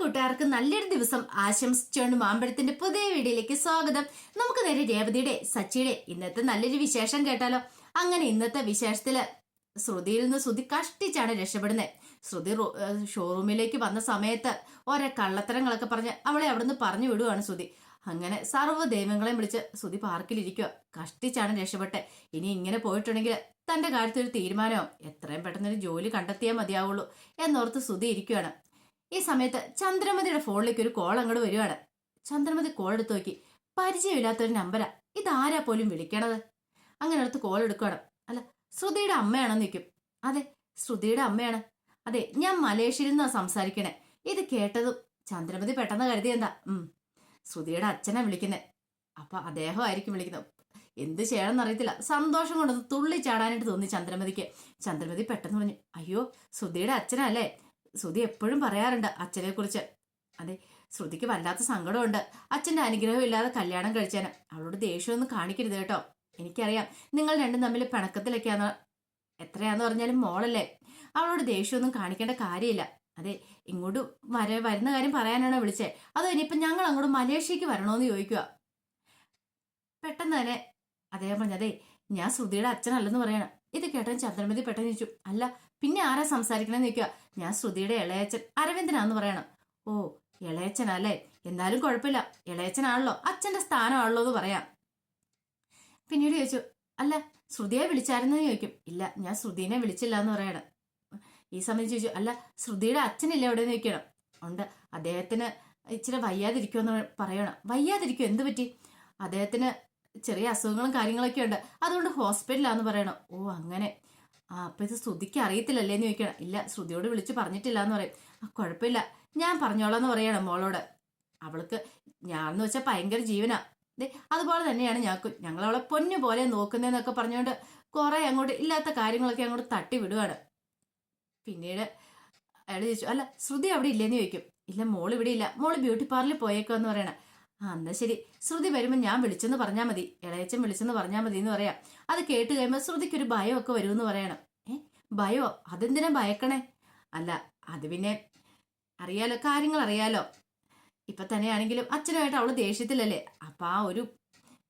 കൂട്ടുകാർക്ക് നല്ലൊരു ദിവസം ആശംസിച്ചുകൊണ്ട് മാമ്പഴത്തിന്റെ പുതിയ വീഡിയോയിലേക്ക് സ്വാഗതം. നമുക്ക് നേരെ രേവതിയുടെ സച്ചിയുടെ ഇന്നത്തെ നല്ലൊരു വിശേഷം കേട്ടാലോ. അങ്ങനെ ഇന്നത്തെ വിശേഷത്തില് ശ്രുതിയിൽ നിന്ന് ശ്രുതി കഷ്ടിച്ചാണ് രക്ഷപ്പെടുന്നത്. ശ്രുതി ഷോറൂമിലേക്ക് വന്ന സമയത്ത് ഓരോ കള്ളത്തരങ്ങളൊക്കെ പറഞ്ഞ് അവളെ അവിടുന്ന് പറഞ്ഞു വിടുവാണ് ശ്രുതി. അങ്ങനെ സർവ്വ ദൈവങ്ങളെയും വിളിച്ച് ശ്രുതി പാർക്കിലിരിക്കുക. കഷ്ടിച്ചാണ് രക്ഷപ്പെട്ടെ. ഇനി ഇങ്ങനെ പോയിട്ടുണ്ടെങ്കിൽ തന്റെ കാര്യത്തിൽ ഒരു തീരുമാനമാവും. എത്രയും പെട്ടെന്നൊരു ജോലി കണ്ടെത്തിയാൽ മതിയാവുള്ളൂ എന്നോർത്ത് ശ്രുതി ഇരിക്കുകയാണ്. ഈ സമയത്ത് ചന്ദ്രമതിയുടെ ഫോണിലേക്ക് ഒരു കോൾ അങ്ങോട്ട് വരുവാണ്. ചന്ദ്രമതി കോൾ എടുത്ത് നോക്കി. പരിചയമില്ലാത്തൊരു നമ്പരാ, ഇതാരാ പോലും വിളിക്കണത്. അങ്ങനെ അടുത്ത് കോൾ എടുക്കുകയാണ്. അല്ല, ശ്രുതിയുടെ അമ്മയാണെന്ന് നിൽക്കും. അതെ, ശ്രുതിയുടെ അമ്മയാണ്. അതെ, ഞാൻ മലേഷ്യയിൽ നിന്നാ സംസാരിക്കണേ. ഇത് കേട്ടതും ചന്ദ്രമതി പെട്ടെന്ന് കരുതി എന്താ ശ്രുതിയുടെ അച്ഛനെ വിളിക്കുന്നത്. അപ്പൊ അദ്ദേഹം ആയിരിക്കും വിളിക്കുന്നത്. എന്ത് ചെയ്യണമെന്ന് അറിയത്തില്ല. സന്തോഷം കൊണ്ടൊന്ന് തുള്ളി ചാടാനായിട്ട് തോന്നി ചന്ദ്രമതിക്ക്. ചന്ദ്രമതി പെട്ടെന്ന് പറഞ്ഞു, അയ്യോ ശ്രുതിയുടെ അച്ഛനല്ലേ. ശ്രുതി എപ്പോഴും പറയാറുണ്ട് അച്ഛനെ കുറിച്ച്. അതെ, ശ്രുതിക്ക് വല്ലാത്ത സങ്കടമുണ്ട്. അച്ഛന്റെ അനുഗ്രഹം ഇല്ലാതെ കല്യാണം കഴിച്ചാന്. അവളോട് ദേഷ്യമൊന്നും കാണിക്കരുത് കേട്ടോ. എനിക്കറിയാം നിങ്ങൾ രണ്ടും തമ്മിൽ പിണക്കത്തിലൊക്കെയാന്ന്. എത്രയാന്ന് പറഞ്ഞാലും മോളല്ലേ. അവളോട് ദേഷ്യമൊന്നും കാണിക്കേണ്ട കാര്യമില്ല. അതെ, ഇങ്ങോട്ട് വരുന്ന കാര്യം പറയാനാണോ വിളിച്ചേ, അതോ ഇനിയിപ്പം ഞങ്ങൾ അങ്ങോട്ട് മലേഷ്യക്ക് വരണോന്ന് ചോദിക്കുക. പെട്ടെന്ന് തന്നെ അദ്ദേഹം പറഞ്ഞു, അതെ ഞാൻ ശ്രുതിയുടെ അച്ഛനല്ലെന്ന് പറയണം. ഇത് കേട്ടാൻ ചന്ദ്രമതി പെട്ടെന്ന് ചോദിച്ചു, അല്ല പിന്നെ ആരാ സംസാരിക്കണമെന്ന് ചോദിക്കുക. ഞാൻ ശ്രുതിയുടെ ഇളയച്ചൻ അരവിന്ദനാന്ന് പറയണം. ഓ, ഇളയച്ചനല്ലേ, എന്നാലും കുഴപ്പമില്ല, ഇളയച്ചനാണല്ലോ, അച്ഛന്റെ സ്ഥാനമാണല്ലോ എന്ന് പറയാം. പിന്നീട് ചോദിച്ചു, അല്ല ശ്രുതിയെ വിളിച്ചായിരുന്നെന്ന് ചോദിക്കും. ഇല്ല, ഞാൻ ശ്രുതിനെ വിളിച്ചില്ല എന്ന് പറയണം. ഈ സമയം ചോദിച്ചു, അല്ല ശ്രുതിയുടെ അച്ഛനില്ല എവിടെയെന്ന് ചോദിക്കണം. ഉണ്ട്, അദ്ദേഹത്തിന് ഇച്ചിരി വയ്യാതിരിക്കുമെന്ന് പറയണം. വയ്യാതിരിക്കും, എന്ത് പറ്റി? അദ്ദേഹത്തിന് ചെറിയ അസുഖങ്ങളും കാര്യങ്ങളൊക്കെ ഉണ്ട്, അതുകൊണ്ട് ഹോസ്പിറ്റലാന്ന് പറയണം. ഓ അങ്ങനെ, അപ്പൊ ഇത് ശ്രുതിക്ക് അറിയത്തില്ലല്ലേന്ന് ചോദിക്കണം. ഇല്ല, ശ്രുതിയോട് വിളിച്ച് പറഞ്ഞിട്ടില്ല എന്ന് പറയും. കുഴപ്പമില്ല, ഞാൻ പറഞ്ഞോളാന്ന് പറയണം മോളോട്. അവൾക്ക് ഞാനെന്ന് വെച്ചാൽ ഭയങ്കര ജീവനാ. അതുപോലെ തന്നെയാണ് ഞങ്ങൾ അവളെ പൊന്നു പോലെ നോക്കുന്നതെന്നൊക്കെ പറഞ്ഞുകൊണ്ട് കുറെ അങ്ങോട്ട് ഇല്ലാത്ത കാര്യങ്ങളൊക്കെ അങ്ങോട്ട് തട്ടി വിടുവാണ്. പിന്നീട് അയാൾ ചോദിച്ചു, അല്ല ശ്രുതി അവിടെ ഇല്ലേന്ന് ചോദിക്കും. ഇല്ല, മോൾ ഇവിടെ ഇല്ല, മോള് ബ്യൂട്ടി പാർലറിൽ പോയേക്കോന്ന് പറയണം. എന്നാ ശരി, ശ്രുതി വരുമ്പോൾ ഞാൻ വിളിച്ചെന്ന് പറഞ്ഞാൽ മതി, ഇളയച്ചൻ വിളിച്ചെന്ന് പറഞ്ഞാൽ മതി എന്ന് പറയാം. അത് കേട്ട് കഴിയുമ്പോൾ ശ്രുതിക്കൊരു ഭയമൊക്കെ വരുമെന്ന് പറയണം. ഭയോ? അതെന്തിനാ ഭയക്കണേ? അല്ല, അത് പിന്നെ അറിയാലോ, കാര്യങ്ങൾ അറിയാലോ. ഇപ്പൊ തന്നെയാണെങ്കിലും അച്ഛനുമായിട്ട് അവള് ദേഷ്യത്തിലല്ലേ. അപ്പൊ ആ ഒരു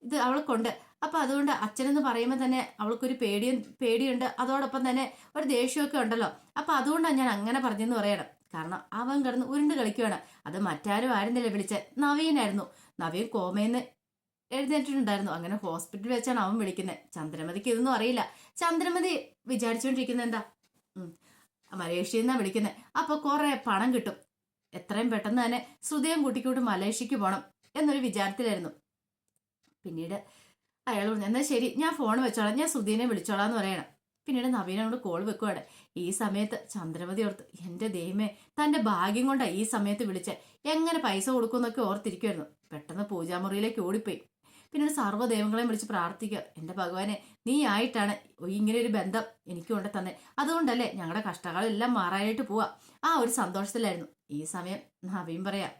ഇത് അവൾക്കുണ്ട്. അപ്പൊ അതുകൊണ്ട് അച്ഛനെന്ന് പറയുമ്പോൾ തന്നെ അവൾക്കൊരു പേടിയുണ്ട്. അതോടൊപ്പം തന്നെ ഒരു ദേഷ്യമൊക്കെ ഉണ്ടല്ലോ. അപ്പൊ അതുകൊണ്ടാണ് ഞാൻ അങ്ങനെ പറഞ്ഞെന്ന് പറയണം. കാരണം അവൻ കിടന്ന് ഉരുണ്ട് കളിക്കുകയാണ്. അത് മറ്റാരും ആയിരുന്നില്ല വിളിച്ച, നവീനായിരുന്നു. നവീൻ കോമയെന്ന് എഴുന്നേറ്റിട്ടുണ്ടായിരുന്നു. അങ്ങനെ ഹോസ്പിറ്റലിൽ വെച്ചാണ് അവൻ വിളിക്കുന്നത്. ചന്ദ്രമതിക്ക് ഇതൊന്നും അറിയില്ല. ചന്ദ്രമതി വിചാരിച്ചുകൊണ്ടിരിക്കുന്നത് എന്താ, മലേഷ്യയിൽ നിന്നാണ് വിളിക്കുന്നത്. അപ്പൊ കുറെ പണം കിട്ടും, എത്രയും പെട്ടെന്ന് തന്നെ ശ്രുതിയും കൂട്ടിക്കൂട്ട് മലേഷ്യക്ക് പോകണം എന്നൊരു വിചാരത്തിലായിരുന്നു. പിന്നീട് അയാൾ പറഞ്ഞു, എന്നാൽ ശരി ഞാൻ ഫോൺ വെച്ചോളാം, ഞാൻ ശ്രുതിനെ വിളിച്ചോളാം എന്ന് പറയണം. പിന്നീട് നവീനോട് കോൾ വെക്കുവാണ്. ഈ സമയത്ത് ചന്ദ്രമതി ഓർത്ത്, എന്റെ ദൈവമേ, തന്റെ ഭാഗ്യം കൊണ്ടാ ഈ സമയത്ത് വിളിച്ച്, എങ്ങനെ പൈസ കൊടുക്കുമെന്നൊക്കെ ഓർത്തിരിക്കുമായിരുന്നു. പെട്ടെന്ന് പൂജാമുറിയിലേക്ക് ഓടിപ്പോയി. പിന്നീട് സർവ്വ ദൈവങ്ങളെയും വിളിച്ച് പ്രാർത്ഥിക്കുക, എന്റെ ഭഗവാനെ, നീ ആയിട്ടാണ് ഇങ്ങനെ ഒരു ബന്ധം എനിക്ക് കൊണ്ട് തന്നെ, അതുകൊണ്ടല്ലേ ഞങ്ങളുടെ കഷ്ടങ്ങളെല്ലാം മാറാനായിട്ട് പോവാ. ആ ഒരു സന്തോഷത്തിലായിരുന്നു. ഈ സമയം നവീൻ പറയാ,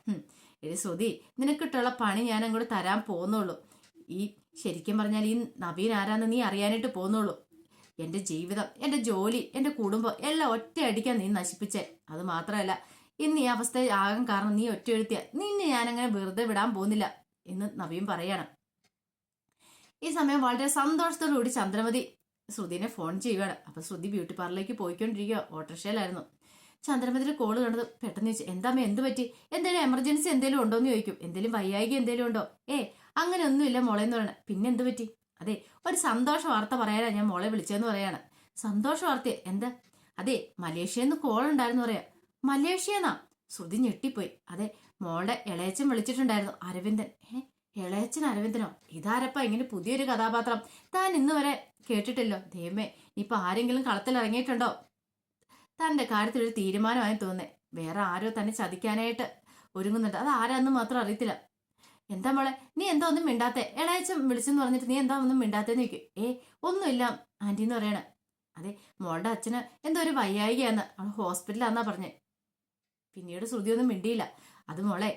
എടി ശ്രുതി, നിനക്കിട്ടുള്ള പണി ഞാൻ അങ്ങോട്ട് തരാൻ പോകുന്നുള്ളൂ. ഈ ശരിക്കും പറഞ്ഞാൽ ഈ നവീൻ ആരാന്ന് നീ അറിയാനായിട്ട് പോകുന്നുള്ളൂ. എന്റെ ജീവിതം, എന്റെ ജോലി, എന്റെ കുടുംബം എല്ലാം ഒറ്റയടിക്കാൻ നീ നശിപ്പിച്ചേ. അത് മാത്രമല്ല, ഇന്ന് ഈ അവസ്ഥ ആകാൻ കാരണം നീ ഒറ്റ എഴുത്തിയ, നിന്നെ ഞാനങ്ങനെ വെറുതെ വിടാൻ പോകുന്നില്ല എന്ന് നവീൻ പറയണം. ഈ സമയം വളരെ സന്തോഷത്തോടുകൂടി ചന്ദ്രമതി ശ്രുതിനെ ഫോൺ ചെയ്യുകയാണ്. അപ്പൊ ശ്രുതി ബ്യൂട്ടി പാർലറിലേക്ക് പോയിക്കൊണ്ടിരിക്കുക. ഓട്ടോറിക്ഷയിലായിരുന്നു. ചന്ദ്രമതിയുടെ കോള് കണ്ടത് പെട്ടെന്ന് ചോദിച്ചു, എന്താമ്മ എന്ത് പറ്റി? എന്തെങ്കിലും എമർജൻസി എന്തെങ്കിലും ഉണ്ടോന്ന് ചോദിക്കും. എന്തെങ്കിലും വയ്യായിക എന്തെങ്കിലും ഉണ്ടോ? അങ്ങനെ ഒന്നുമില്ല മോളെ എന്ന് പറയണം. പിന്നെ എന്ത് പറ്റി? അതെ, ഒരു സന്തോഷ വാർത്ത പറയാനാ ഞാൻ മോളെ വിളിച്ചതെന്ന് പറയാണ്. സന്തോഷ വാർത്ത? എന്താ? അതെ, മലേഷ്യയിൽ നിന്ന് കോൾ ഉണ്ടായിരുന്നു പറയാ. മലേഷ്യന്നാ? ശ്രുതി ഞെട്ടിപ്പോയി. അതെ, മോളുടെ ഇളയച്ചൻ വിളിച്ചിട്ടുണ്ടായിരുന്നു, അരവിന്ദൻ. ഇളയച്ചൻ അരവിന്ദനോ? ഇതാരപ്പ ഇങ്ങനെ പുതിയൊരു കഥാപാത്രം? താൻ ഇന്ന് വരെ കേട്ടിട്ടില്ലോ. ദൈവമേ, ഇപ്പൊ ആരെങ്കിലും കളത്തിൽ ഇറങ്ങിയിട്ടുണ്ടോ? തന്റെ കാര്യത്തിൽ ഒരു തീരുമാനമായി തോന്നേ. വേറെ ആരോ തന്നെ ചതിക്കാനായിട്ട് ഒരുങ്ങുന്നുണ്ട്. അത് ആരാന്ന് മാത്രം അറിയത്തില്ല. എന്താ മോളെ, നീ എന്താ ഒന്നും മിണ്ടാത്തെ? ഇളയച്ചൻ വിളിച്ചെന്ന് പറഞ്ഞിട്ട് നീ എന്താ ഒന്നും മിണ്ടാത്തേന്ന് ചോദിക്കും. ഒന്നുമില്ല ആന്റി എന്ന് പറയണ. അതെ, മോളുടെ അച്ഛന് എന്തോ ഒരു വയ്യായികയാന്ന്, അവൾ ഹോസ്പിറ്റലാന്നാ പറഞ്ഞേ. പിന്നീട് ശ്രുതി ഒന്നും മിണ്ടിയില്ല. അത് മോളെ,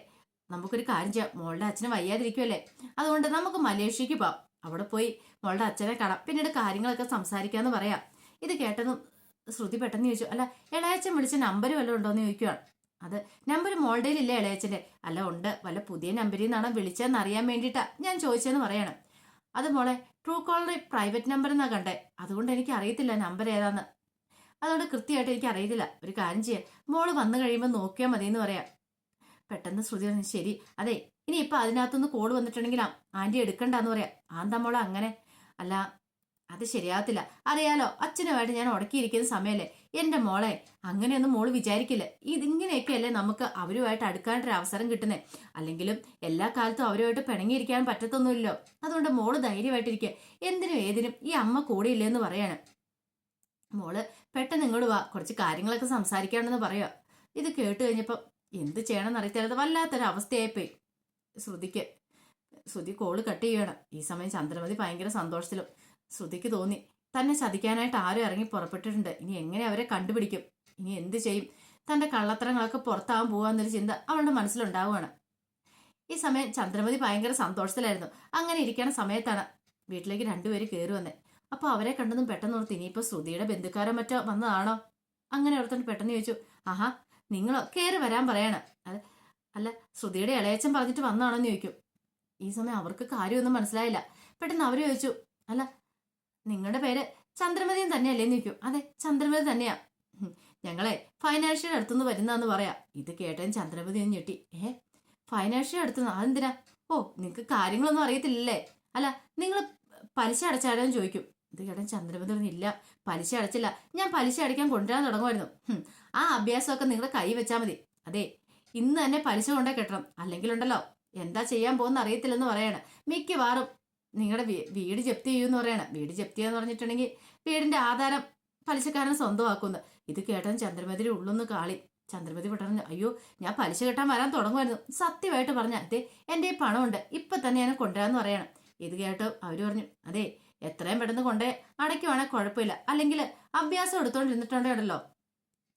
നമുക്കൊരു കാര്യം ചെയ്യാം, മോളുടെ അച്ഛന് വയ്യാതിരിക്കുമല്ലേ, അതുകൊണ്ട് നമുക്ക് മലേഷ്യക്ക് പോവാം. അവിടെ പോയി മോളുടെ അച്ഛനെ കാണാം, പിന്നീട് കാര്യങ്ങളൊക്കെ സംസാരിക്കാന്ന് പറയാം. ഇത് കേട്ടതും ശ്രുതി പെട്ടെന്ന് ചോദിച്ചു, അല്ല ഇളയച്ചൻ വിളിച്ച നമ്പർ വല്ലതും ഉണ്ടോന്ന് ചോദിക്കുകയാണ്. അത് നമ്പർ മോളുടെ ഇല്ലേ ഇളയച്ചന്റെ? അല്ല ഉണ്ട്, വല്ല പുതിയ നമ്പറിൽ നിന്നാണോ വിളിച്ചതെന്ന് അറിയാൻ വേണ്ടിയിട്ടാ ഞാൻ ചോദിച്ചതെന്ന് പറയണം. അത് മോളെ ട്രൂ കോളർ പ്രൈവറ്റ് നമ്പർ എന്നാ കണ്ടേ, അതുകൊണ്ട് എനിക്ക് അറിയത്തില്ല നമ്പർ ഏതാന്ന്. അതുകൊണ്ട് കൃത്യമായിട്ട് എനിക്ക് അറിയത്തില്ല. ഒരു കാര്യം ചെയ്യാം, മോള് വന്നു കഴിയുമ്പോൾ നോക്കിയാൽ മതി എന്ന് പറയാം. പെട്ടെന്ന് ശ്രുതി പറഞ്ഞു ശരി. അതെ ഇനി ഇപ്പൊ അതിനകത്തുനിന്ന് കോൾ വന്നിട്ടുണ്ടെങ്കിൽ ആന്റി എടുക്കണ്ടെന്ന് പറയാം. ആന്താ മോളെ അങ്ങനെ? അല്ല അത് ശരിയാകത്തില്ല, അറിയാലോ അച്ഛനുമായിട്ട് ഞാൻ ഉടക്കിയിരിക്കുന്ന സമയല്ലേ. എന്റെ മോളെ അങ്ങനെയൊന്നും മോള് വിചാരിക്കില്ല. ഇതിങ്ങനെയൊക്കെയല്ലേ നമുക്ക് അവരുമായിട്ട് അടുക്കാനായിട്ടൊരു അവസരം കിട്ടുന്നേ. അല്ലെങ്കിലും എല്ലാ കാലത്തും അവരുമായിട്ട് പിണങ്ങിയിരിക്കാൻ പറ്റത്തൊന്നുമില്ലല്ലോ. അതുകൊണ്ട് മോള് ധൈര്യമായിട്ടിരിക്കുക. എന്തിനും ഏതിനും ഈ അമ്മ കൂടെ ഇല്ലെന്ന് പറയാണ്. മോള് പെട്ടെന്ന് ഇങ്ങോട്ട് വാ, കുറച്ച് കാര്യങ്ങളൊക്കെ സംസാരിക്കാണെന്ന് പറയുക. ഇത് കേട്ട് കഴിഞ്ഞപ്പോൾ എന്ത് ചെയ്യണമെന്ന് അറിയത്തില്ലാതെ വല്ലാത്തൊരു അവസ്ഥയായിപ്പോയി ശ്രുതിക്ക്. ശ്രുതി കോള് കട്ട് ചെയ്യണം. ഈ സമയം ചന്ദ്രമതി ഭയങ്കര സന്തോഷത്തിലും. ശ്രുതിക്ക് തോന്നി തന്നെ ചതിക്കാനായിട്ട് ആരും ഇറങ്ങി പുറപ്പെട്ടിട്ടുണ്ട്. ഇനി എങ്ങനെ അവരെ കണ്ടുപിടിക്കും, ഇനി എന്ത് ചെയ്യും? തന്റെ കള്ളത്തരങ്ങളൊക്കെ പുറത്താവാൻ പോവാന്നൊരു ചിന്ത അവളുടെ മനസ്സിലുണ്ടാവുകയാണ്. ഈ സമയം ചന്ദ്രമതി ഭയങ്കര സന്തോഷത്തിലായിരുന്നു. അങ്ങനെ ഇരിക്കണ സമയത്താണ് വീട്ടിലേക്ക് രണ്ടുപേര് കയറി വന്നേ. അപ്പൊ അവരെ കണ്ടതും പെട്ടെന്ന് ഓർത്ത് ഇനിയിപ്പോ ശ്രുതിയുടെ ബന്ധുക്കാരോ മറ്റോ വന്നതാണോ അങ്ങനെ ഓർത്തോണ്ട് പെട്ടെന്ന് ചോദിച്ചു, ആഹാ നിങ്ങളോ കയറി വരാൻ പറയാണ്. അല്ല ശ്രുതിയുടെ ഇളയച്ചൻ പറഞ്ഞിട്ട് വന്നാണോന്ന് ചോദിക്കും. ഈ സമയം അവർക്ക് കാര്യമൊന്നും മനസ്സിലായില്ല. പെട്ടെന്ന് അവര് ചോദിച്ചു, അല്ല നിങ്ങളുടെ പേര് ചന്ദ്രമതിയും തന്നെയല്ലേന്ന് ചോദിക്കും. അതെ ചന്ദ്രമതി തന്നെയാ, ഞങ്ങളെ ഫൈനാൻഷ്യൽ അടുത്തുനിന്ന് വരുന്നതെന്ന് പറയാം. ഇത് കേട്ടതിന് ചന്ദ്രമതി ഒന്ന് ഞെട്ടി. ഫൈനാൻഷ്യൽ അടുത്തുനിന്ന് അതെന്തിനാ? ഓ നിങ്ങക്ക് കാര്യങ്ങളൊന്നും അറിയത്തില്ലല്ലേ? അല്ല നിങ്ങൾ പലിശ അടച്ചാലോന്ന് ചോദിക്കും. ഇത് കേട്ടൻ ചന്ദ്രമതി പറഞ്ഞില്ല, പലിശ അടച്ചില്ല, ഞാൻ പലിശ അടയ്ക്കാൻ കൊണ്ടുവരാൻ തുടങ്ങുമായിരുന്നു. ആ അഭ്യാസമൊക്കെ നിങ്ങളുടെ കൈ വെച്ചാൽ മതി. അതെ ഇന്ന് തന്നെ പലിശ കൊണ്ടേ കെട്ടണം, അല്ലെങ്കിലുണ്ടല്ലോ എന്താ ചെയ്യാൻ പോകുന്ന അറിയത്തില്ലെന്ന് പറയാണ്. മിക്കവാറും നിങ്ങളുടെ വീട് ജപ്തി ചെയ്യുമെന്ന് പറയണം. വീട് ജപ്തി എന്ന് പറഞ്ഞിട്ടുണ്ടെങ്കിൽ വീടിന്റെ ആധാരം പലിശക്കാരൻ സ്വന്തമാക്കുന്നു. ഇത് കേട്ടൻ ചന്ദ്രമതിയുടെ ഉള്ളൊന്ന് കാളി. ചന്ദ്രമതി പറഞ്ഞു, അയ്യോ ഞാൻ പലിശ കെട്ടാൻ വരാൻ തുടങ്ങുമായിരുന്നു. സത്യമായിട്ട് പറഞ്ഞ അതെ എൻ്റെ ഈ പണമുണ്ട്, ഇപ്പൊ തന്നെ ഞാൻ കൊണ്ടുവരാന്ന് പറയണം. ഇത് കേട്ടോ അവര് പറഞ്ഞു, അതെ എത്രയും പെട്ടെന്ന് കൊണ്ടേ അടയ്ക്കുവാണെങ്കിൽ കുഴപ്പമില്ല, അല്ലെങ്കിൽ അഭ്യാസം എടുത്തോണ്ടിരുന്നിട്ടുണ്ടല്ലോ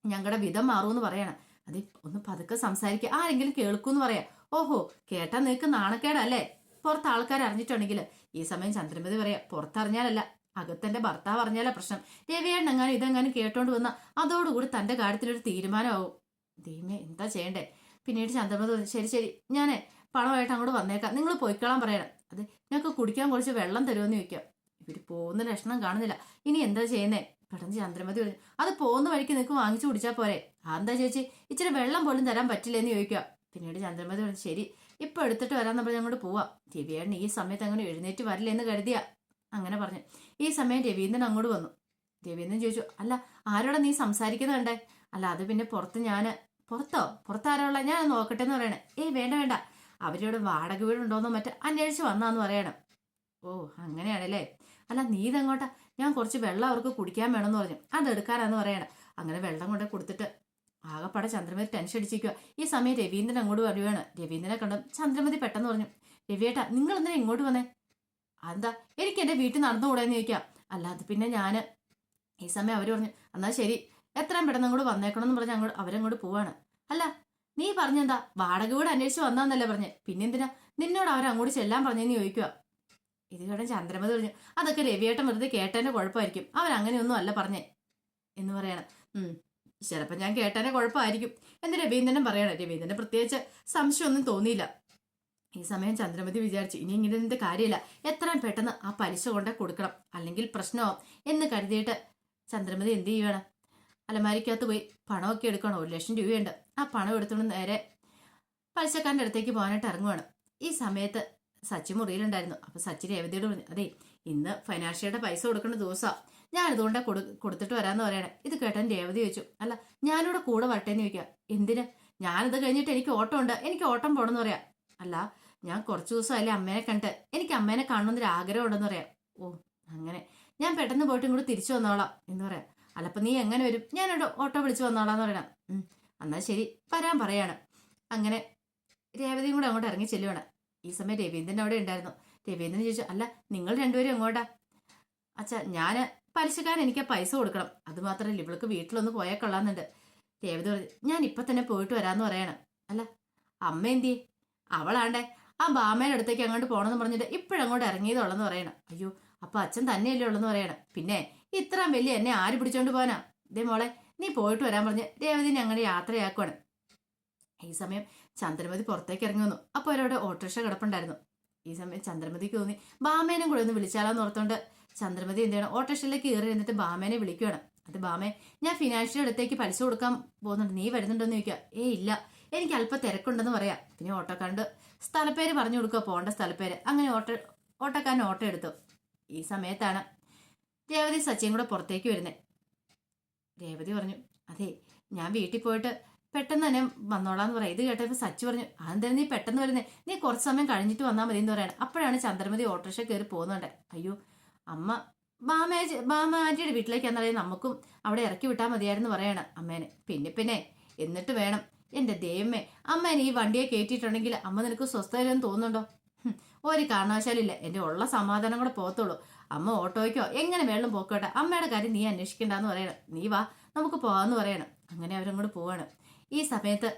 ഞങ്ങളുടെ വിധം മാറൂന്ന് പറയണം. അതെ ഒന്ന് പതുക്കെ സംസാരിക്കുക, ആരെങ്കിലും കേൾക്കൂന്ന് പറയാം. ഓഹോ കേട്ടാ നിനക്ക് നാണക്കേടല്ലേ പുറത്ത് ആൾക്കാർ അറിഞ്ഞിട്ടുണ്ടെങ്കിൽ. ഈ സമയം ചന്ദ്രമതി പറയാ, പുറത്തറിഞ്ഞാലല്ല അകത്തെന്റെ ഭർത്താവ് അറിഞ്ഞാലാ പ്രശ്നം. രവിയേണ്ണ എങ്ങാനും ഇതെങ്ങാനും കേട്ടോണ്ട് വന്ന അതോടുകൂടി തന്റെ കാര്യത്തിലൊരു തീരുമാനമാവും. ദൈവമേ എന്താ ചെയ്യണ്ടേ? പിന്നീട് ചന്ദ്രമതി പറഞ്ഞു, ശരി ശരി ഞാനേ പണമായിട്ട് അങ്ങോട്ട് വന്നേക്കാം, നിങ്ങൾ പോയിക്കളാൻ പറയണം. അത് ഞങ്ങൾക്ക് കുടിക്കാൻ കുറച്ച് വെള്ളം തരുമെന്ന് ചോദിക്കാം. ഇവര് പോകുന്ന ലക്ഷണം കാണുന്നില്ല, ഇനി എന്താ ചെയ്യുന്നേ? പെട്ടെന്ന് ചന്ദ്രമതി പറഞ്ഞു, അത് പോകുന്ന വഴിക്ക് നിനക്ക് വാങ്ങിച്ചു കുടിച്ചാൽ പോരെ? എന്താ ചേച്ചി ഇച്ചിരി വെള്ളം പോലും തരാൻ പറ്റില്ലെന്ന് ചോദിക്കുക. പിന്നീട് ചന്ദ്രമതി പറഞ്ഞു, ശരി ഇപ്പൊ എടുത്തിട്ട് വരാൻ പറഞ്ഞ് അങ്ങോട്ട് പോവാം. രവിയേണ്ണ ഈ സമയത്ത് അങ്ങനെ എഴുന്നേറ്റ് വരില്ലെന്ന് കരുതിയ അങ്ങനെ പറഞ്ഞു. ഈ സമയം രവീന്ദ്രൻ അങ്ങോട്ട് വന്നു. രവീന്ദ്രൻ ചോദിച്ചു, അല്ല ആരോടാ നീ സംസാരിക്കുന്നത് കണ്ടേ? അല്ല അത് പിന്നെ പുറത്ത് ഞാന് പുറത്താരോള്ള ഞാൻ നോക്കട്ടെ എന്ന് പറയണേ. വേണ്ട വേണ്ട, അവരോട് വാടക വീടുണ്ടോന്നോ മറ്റേ അന്വേഷിച്ച് വന്നാന്ന് പറയണം. ഓ അങ്ങനെയാണല്ലേ. അല്ല നീ ഇതെങ്ങോട്ടാ? ഞാൻ കുറച്ച് വെള്ളം അവർക്ക് കുടിക്കാൻ വേണമെന്ന് പറഞ്ഞു, അതെടുക്കാനാന്ന് പറയണം. അങ്ങനെ വെള്ളം കൊണ്ട് കൊടുത്തിട്ട് ആകെപ്പാടെ ചന്ദ്രമതി ടെൻഷൻ അടിച്ചിരിക്കുക. ഈ സമയം രവീന്ദ്രൻ അങ്ങോട്ട് വരുവാണ്. രവീന്ദ്രനെ കണ്ടും ചന്ദ്രമതി പെട്ടെന്ന് പറഞ്ഞു, രവിയേട്ടാ നിങ്ങൾ എന്തിനാ ഇങ്ങോട്ട് വന്നേ? എന്താ എനിക്ക് എന്റെ വീട്ടിൽ നടന്നുകൂടെന്ന് ചോദിക്കാം. അല്ല അത് പിന്നെ ഞാന്. ഈ സമയം അവര് പറഞ്ഞു, എന്നാ ശരി എത്രയും പെട്ടെന്ന് അങ്ങോട്ട് വന്നേക്കണം എന്ന് പറഞ്ഞ് അവരങ്ങോട്ട് പോവാണ്. അല്ല നീ പറഞ്ഞെന്താ വാടക വീട് അന്വേഷിച്ച് വന്നാന്നല്ലേ പറഞ്ഞേ, പിന്നെന്തിനാ നിന്നോട് അവരങ്ങോട്ട് ചെല്ലാൻ പറഞ്ഞെന്ന് ചോദിക്കുക. ഇത് കേട്ടൻ ചന്ദ്രമതി പറഞ്ഞു, അതൊക്കെ രവിയേട്ടൻ വെറുതെ കേട്ടേന്റെ കുഴപ്പമായിരിക്കും, അവൻ അങ്ങനെയൊന്നും അല്ല പറഞ്ഞേ എന്ന് പറയണം. ചിലപ്പോ ഞാൻ കേട്ടേന്റെ കുഴപ്പമായിരിക്കും എന്ന് രവീന്ദ്രനും പറയണം. രവീന്ദ്രന് പ്രത്യേകിച്ച് സംശയമൊന്നും തോന്നിയില്ല. ഈ സമയം ചന്ദ്രമതി വിചാരിച്ചു, ഇനി ഇങ്ങനെ നിന്റെ കാര്യമില്ല, എത്രയും പെട്ടെന്ന് ആ പലിശ കൊണ്ടേ കൊടുക്കണം, അല്ലെങ്കിൽ പ്രശ്നമാവും എന്ന് കരുതിയിട്ട് ചന്ദ്രമതി എന്ത് ചെയ്യുവാണ്, അലമാരിക്കകത്ത് പോയി പണമൊക്കെ എടുക്കണം. 1,00,000 രൂപയുണ്ട്. ആ പണം എടുത്തുകൊണ്ട് നേരെ പലിശക്കാരൻ്റെ അടുത്തേക്ക് പോകാനായിട്ട് ഇറങ്ങുവാണ്. ഈ സമയത്ത് സച്ചി മുറിയിലുണ്ടായിരുന്നു. അപ്പൊ സച്ചി രേവതിയോട് പറഞ്ഞു, അതെ ഇന്ന് ഫൈനാൻഷ്യയുടെ പൈസ കൊടുക്കേണ്ട ദിവസമാണ്, ഞാൻ ഇതുകൊണ്ട് കൊടുത്തിട്ട് വരാന്ന് പറയണേ. ഇത് കേട്ടാൻ രേവതി ചോദിച്ചു, അല്ല ഞാനിവിടെ കൂടെ വരട്ടേന്ന് ചോദിക്കുക. എന്തിന്? ഞാനിത് കഴിഞ്ഞിട്ട് എനിക്ക് ഓട്ടം ഉണ്ട്, എനിക്ക് ഓട്ടം പോകണമെന്ന് പറയാം. അല്ല ഞാൻ കുറച്ച് ദിവസമല്ലേ അമ്മേനെ കണ്ടിട്ട്, എനിക്ക് അമ്മേനെ കാണണമെന്നൊരു ആഗ്രഹം ഉണ്ടെന്ന് പറയാം. ഓ അങ്ങനെ ഞാൻ പെട്ടെന്ന് പോയിട്ട് ഇങ്ങോട്ട് തിരിച്ചു വന്നോളാം എന്ന് പറയാം. അല്ലപ്പോ നീ എങ്ങനെ വരും? ഞാനൊരു ഓട്ടോ വിളിച്ചു വന്നോളാന്ന് പറയണം. എന്നാ ശരി വരാൻ പറയാണ്. അങ്ങനെ രേവതിയും കൂടെ അങ്ങോട്ട് ഇറങ്ങി ചെല്ലുവാണ്. ഈ സമയം രവീന്ദ്രൻ അവിടെ ഉണ്ടായിരുന്നു. രവീന്ദ്രൻ ചോദിച്ചു, അല്ല നിങ്ങൾ രണ്ടുപേരും എങ്ങോട്ടാ? അച്ഛാ ഞാന് പലിശക്കാരൻ എനിക്ക് ആ പൈസ കൊടുക്കണം, അത് മാത്രമല്ല ഇവൾക്ക് വീട്ടിലൊന്ന് പോയാൽ കൊള്ളാന്നുണ്ട്. രേവതി പറഞ്ഞു, ഞാൻ ഇപ്പൊ തന്നെ പോയിട്ട് വരാന്ന് പറയണം. അല്ല അമ്മ എന്തി? അവളാണ്ടേ ആ ബാമയുടെ അടുത്തേക്ക് അങ്ങോട്ട് പോണെന്ന് പറഞ്ഞിട്ട് ഇപ്പോഴങ്ങോട്ട് ഇറങ്ങിയതുള്ളെന്ന് പറയണം. അയ്യോ അപ്പൊ അച്ഛൻ തന്നെയല്ലേ ഉള്ളെന്ന് പറയണം. പിന്നെ ഇത്രയും വലിയ എന്നെ ആര് പിടിച്ചോണ്ട് പോകാനാ? ഇതേ മോളെ നീ പോയിട്ട് വരാൻ പറഞ്ഞ് രേവതിനെ അങ്ങനെ യാത്രയാക്കുവാണ്. ഈ സമയം ചന്ദ്രമതി പുറത്തേക്ക് ഇറങ്ങി വന്നു. അപ്പോൾ അവരവിടെ ഓട്ടോറിക്ഷ കിടപ്പുണ്ടായിരുന്നു. ഈ സമയം ചന്ദ്രമതിക്ക് തോന്നി ബാമേനും കൂടെ ഒന്ന് വിളിച്ചാലോന്ന് ഓർത്തോണ്ട് ചന്ദ്രമതി എന്ത് ചെയ്യണം, ഓട്ടോറിക്ഷയിലേക്ക് കയറി എന്നിട്ട് ബാമേനെ വിളിക്കുകയാണ്. അത് ബാമേ, ഞാൻ ഫിനാൻഷ്യൽ അടുത്തേക്ക് പലിശ കൊടുക്കാൻ പോകുന്നുണ്ട്, നീ വരുന്നുണ്ടോന്ന് ചോദിക്കുക. ഇല്ല, എനിക്ക് അല്പം തിരക്കുണ്ടെന്ന് പറയാം. പിന്നെ ഓട്ടോക്കാരൻ്റെ സ്ഥലപ്പേര് പറഞ്ഞു കൊടുക്കുക, പോകേണ്ട സ്ഥലപ്പേര്. അങ്ങനെ ഓട്ടോക്കാരൻ ഓട്ടോ എടുത്തു. ഈ സമയത്താണ് രേവതി സച്ചിയും കൂടെ പുറത്തേക്ക് വരുന്നത്. രേവതി പറഞ്ഞു, അതെ ഞാൻ വീട്ടിൽ പോയിട്ട് പെട്ടെന്ന് തന്നെ വന്നോളാന്ന് പറയാം. ഇത് കേട്ടപ്പോൾ സച്ചി പറഞ്ഞു, അതെന്തായാലും നീ പെട്ടെന്ന് വരുന്നേ, നീ കുറച്ച് സമയം കഴിഞ്ഞിട്ട് വന്നാൽ മതി എന്ന് പറയാണ്. അപ്പോഴാണ് ചന്ദ്രമതി ഓട്ടോറിക്ഷ കയറി പോകുന്നുണ്ട്. അയ്യോ അമ്മ, ബാമാജിയുടെ വീട്ടിലേക്ക് എന്നറിയാം, നമുക്കും അവിടെ ഇറക്കി വിട്ടാൽ മതിയായിരുന്നു പറയാണ് അമ്മേനെ. പിന്നെ എന്നിട്ട് വേണം, എൻ്റെ ദൈവമേ, അമ്മേനെ ഈ വണ്ടിയെ കയറ്റിയിട്ടുണ്ടെങ്കിൽ അമ്മ നിനക്ക് സ്വസ്ഥതയില്ലെന്ന് തോന്നുന്നുണ്ടോ? ഒരു കാരണവശാലില്ല, എൻ്റെ ഉള്ള സമാധാനം കൂടെ പോകത്തുള്ളൂ. അമ്മ ഓട്ടോയ്ക്കോ എങ്ങനെ വെള്ളം പോക്കോട്ടെ, അമ്മയുടെ കാര്യം നീ അന്വേഷിക്കണ്ടെന്ന് പറയണം. നീ വാ നമുക്ക് പോകാമെന്ന് പറയണം. അങ്ങനെ അവരും കൂടെ പോവാണ്. ഈ സമയത്ത്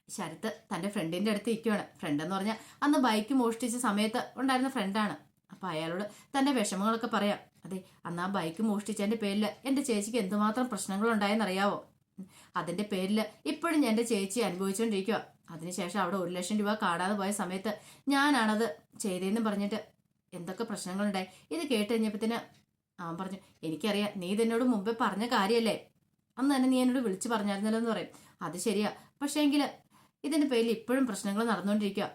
ശരത്ത് തൻ്റെ ഫ്രണ്ടിൻ്റെ അടുത്ത് ഇരിക്കുവാണ്. ഫ്രണ്ട് എന്ന് പറഞ്ഞാൽ അന്ന് ബൈക്ക് മോഷ്ടിച്ച സമയത്ത് ഉണ്ടായിരുന്ന ഫ്രണ്ടാണ്. അപ്പം അയാളോട് തൻ്റെ വിഷമങ്ങളൊക്കെ പറയാം. അതെ, അന്ന് ആ ബൈക്ക് മോഷ്ടിച്ചതിൻ്റെ പേരിൽ എൻ്റെ ചേച്ചിക്ക് എന്തുമാത്രം പ്രശ്നങ്ങളുണ്ടായെന്നറിയാവോ? അതിൻ്റെ പേരിൽ ഇപ്പോഴും എൻ്റെ ചേച്ചി അനുഭവിച്ചുകൊണ്ടിരിക്കുക. അതിനുശേഷം അവിടെ 1,00,000 രൂപ കാണാതെ പോയ സമയത്ത് ഞാനാണത് ചെയ്തതെന്ന് പറഞ്ഞിട്ട് എന്തൊക്കെ പ്രശ്നങ്ങളുണ്ടായി. ഇത് കേട്ട് കഴിഞ്ഞപ്പത്തിന് അവൻ പറഞ്ഞു, എനിക്കറിയാം, നീ ഇതെന്നോട് മുമ്പേ പറഞ്ഞ കാര്യമല്ലേ, അന്ന് തന്നെ നീ എന്നോട് വിളിച്ചു പറഞ്ഞായിരുന്നല്ലോ എന്ന് പറയും. അത് ശരിയാ, പക്ഷേങ്കിൽ ഇതിൻ്റെ പേരിൽ ഇപ്പോഴും പ്രശ്നങ്ങൾ നടന്നുകൊണ്ടിരിക്കുക.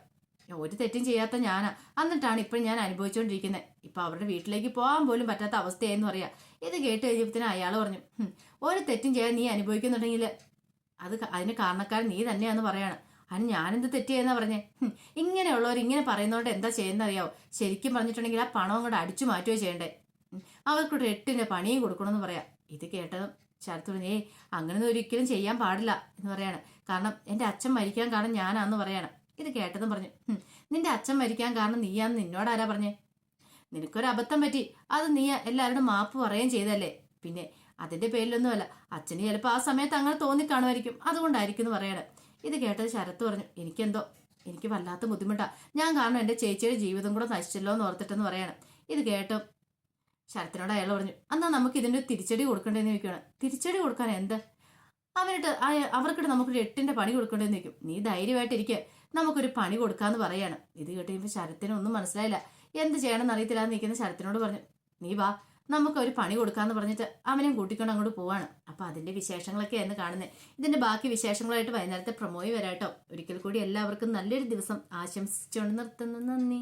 ഒരു തെറ്റും ചെയ്യാത്ത ഞാനാ, എന്നിട്ടാണ് ഇപ്പോഴും ഞാൻ അനുഭവിച്ചുകൊണ്ടിരിക്കുന്നത്. ഇപ്പം അവരുടെ വീട്ടിലേക്ക് പോകാൻ പോലും പറ്റാത്ത അവസ്ഥയായെന്ന് പറയാം. ഇത് കേട്ട് കഴിഞ്ഞപ്പത്തിന് അയാൾ പറഞ്ഞു, ഒരു തെറ്റും ചെയ്യാൻ നീ അനുഭവിക്കുന്നുണ്ടെങ്കിൽ അതിന് കാരണക്കാരൻ നീ തന്നെയാന്ന് പറയാണ്. അതിന് ഞാനെന്ത് തെറ്റ് ചെയ്യുന്ന പറഞ്ഞേ? ഇങ്ങനെയുള്ളവർ ഇങ്ങനെ പറയുന്നതുകൊണ്ട് എന്താ ചെയ്യുന്നറിയാവോ? ശരിക്കും പറഞ്ഞിട്ടുണ്ടെങ്കിൽ ആ പണം അങ്ങോട്ട് അടിച്ചു മാറ്റുകയോ ചെയ്യണ്ടേ, അവർക്കൊരു 8 പണിയും കൊടുക്കണമെന്ന് പറയാം. ഇത് കേട്ടതും ശരത്ത് പറഞ്ഞു, അങ്ങനെയൊന്നും ഒരിക്കലും ചെയ്യാൻ പാടില്ല എന്ന് പറയാണ്. കാരണം എൻ്റെ അച്ഛൻ മരിക്കാൻ കാരണം ഞാനാന്ന് പറയാണ്. ഇത് കേട്ടതും പറഞ്ഞു, നിന്റെ അച്ഛൻ മരിക്കാൻ കാരണം നീയാന്ന് നിന്നോടാരാ പറഞ്ഞേ? നിനക്കൊരു അബദ്ധം പറ്റി, അത് നീ എല്ലാവരോടും മാപ്പ് പറയുകയും ചെയ്തല്ലേ. പിന്നെ അതിന്റെ പേരിലൊന്നുമല്ല, അച്ഛന് ചിലപ്പോൾ ആ സമയത്ത് അങ്ങനെ തോന്നിക്കാണുമായിരിക്കും, അതുകൊണ്ടായിരിക്കും എന്ന് പറയാണ്. ഇത് കേട്ടത് ശരത്ത് പറഞ്ഞു, എനിക്ക് വല്ലാത്ത ബുദ്ധിമുട്ടാ, ഞാൻ കാരണം എൻ്റെ ചേച്ചിയുടെ ജീവിതം കൂടെ നശിച്ചല്ലോ എന്ന് ഓർത്തിട്ടെന്ന് പറയാണ്. ഇത് കേട്ടോ ശരത്തിനോട് അയാൾ പറഞ്ഞു, എന്നാൽ നമുക്ക് ഇതിൻ്റെ തിരിച്ചടി കൊടുക്കേണ്ടതെന്ന് ചോദിക്കുകയാണ്. തിരിച്ചടി കൊടുക്കാൻ എന്ത്? അവർക്കിട്ട് നമുക്കൊരു 8 പണി കൊടുക്കേണ്ടതെന്ന് ചോദിക്കും. നീ ധൈര്യമായിട്ടിരിക്കുക, നമുക്കൊരു പണി കൊടുക്കാന്ന് പറയാണ്. ഇത് കേട്ടുകഴിയുമ്പോൾ ശരത്തിനൊന്നും മനസ്സിലായില്ല. എന്ത് ചെയ്യണമെന്ന് അറിയത്തില്ലാന്ന് നിൽക്കുന്ന ശരത്തിനോട് പറഞ്ഞു, നീ വാ നമുക്കൊരു പണി കൊടുക്കാന്ന് പറഞ്ഞിട്ട് അവനെയും കൂട്ടിക്കൊണ്ട് അങ്ങോട്ട് പോവാണ്. അപ്പൊ അതിന്റെ വിശേഷങ്ങളൊക്കെയായിരുന്നു കാണുന്നത്. ഇതിന്റെ ബാക്കി വിശേഷങ്ങളായിട്ട് വൈകുന്നേരത്തെ പ്രൊമോയി വരാട്ടോ. ഒരിക്കൽ കൂടി എല്ലാവർക്കും നല്ലൊരു ദിവസം ആശംസിച്ചുകൊണ്ട് നിർത്തുന്നു. നന്ദി.